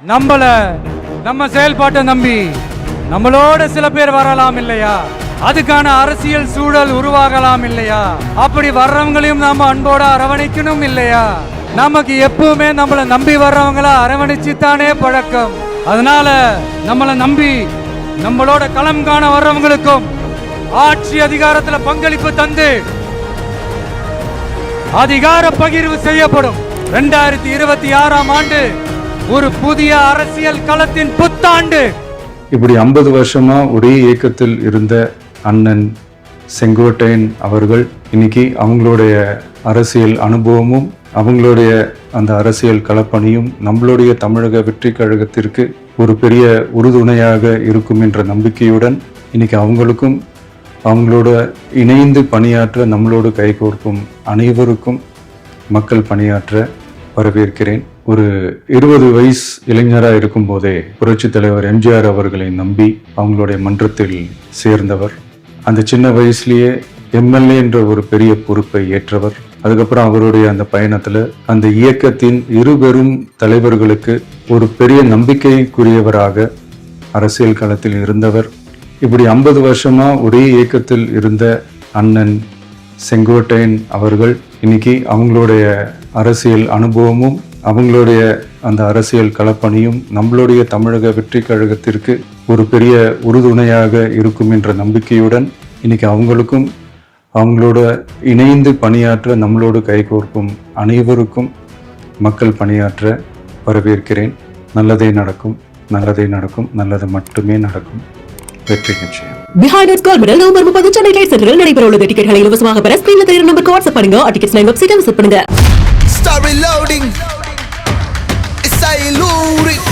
நம்ம செயல்பாட்டை நம்பி நம்மளோட சில பேர் வரலாம் இல்லையா? அதுக்கான அரசியல் சூழல் உருவாகலாம் இல்லையா? அப்படி வர்றவங்களையும் நாம அன்போட அரவணைக்கணும் இல்லையா? நமக்கு எப்பவுமே நம்மளை நம்பி வர்றவங்கள அரவணைச்சு தானே பழக்கம். அதனால நம்மளை நம்பி நம்மளோட களம் காண வர்றவங்களுக்கும் ஆட்சி அதிகாரத்துல பங்களிப்பு தந்து அதிகார பகிர்வு செய்யப்படும். 2026ஆம் ஆண்டு ஒரு புதிய அரசியல் களத்தின் புத்தாண்டு. இப்படி 50 வருஷமா ஒரே இயக்கத்தில் இருந்த அண்ணன் செங்கோட்டையன் அவர்கள் இன்னைக்கு அவங்களுடைய அரசியல் அனுபவமும் அவங்களுடைய அந்த அரசியல் களப்பணியும் நம்மளுடைய தமிழக வெற்றி கழகத்திற்கு ஒரு பெரிய உறுதுணையாக இருக்கும் என்ற நம்பிக்கையுடன் இன்னைக்கு அவங்களுக்கும் அவங்களோட இணைந்து பணியாற்ற நம்மளோடு கைகோர்க்கும் அனைவருக்கும் மக்கள் பணியாற்ற வரவேற்கிறேன். ஒரு 20 வயசு இளைஞராக இருக்கும் போதே புரட்சி தலைவர் எம்ஜிஆர் அவர்களை நம்பி அவங்களுடைய மன்றத்தில் சேர்ந்தவர். அந்த சின்ன வயசுலேயே எம்எல்ஏ என்ற ஒரு பெரிய பொறுப்பை ஏற்றவர். அதுக்கப்புறம் அவருடைய அந்த பயணத்தில் அந்த இயக்கத்தின் இருபெரும் தலைவர்களுக்கு ஒரு பெரிய நம்பிக்கைக்குரியவராக அரசியல் களத்தில் இருந்தவர். இப்படி 50 வருஷமா ஒரே இயக்கத்தில் இருந்த அண்ணன் செங்கோட்டையன் அவர்கள் இன்னைக்கு அவங்களுடைய அரசியல் அனுபவமும் அவங்களுடைய அந்த அரசியல் களப்பணியும் நம்மளுடைய தமிழக வெற்றி கழகத்திற்கு ஒரு பெரிய உறுதுணையாக இருக்கும் என்ற நம்பிக்கையுடன் இன்னைக்கு அவங்களுக்கும் அவங்களோட இணைந்து பணியாற்ற நம்மளோடு கைகோர்க்கும் அனைவருக்கும் மக்கள் பணியாற்ற வரவேற்கிறேன். நல்லதே நடக்கும், நல்லதே நடக்கும், நல்லது மட்டுமே நடக்கும். வெற்றி நிச்சயம். Behind Us Gold Medal November 30 Chennai light சென்டரில் நடைபெற உள்ளது. டிக்கெட்களை இலவசமாக பெற ஸ்கிரீன்ல தெரியுற நம்பருக்கு வாட்ஸ்அப் பண்ணுங்க. டிக்கெட்ஸ் லைன் வெப்சைட்டை விசிட் பண்ணுங்க. Start reloading. It's a luring.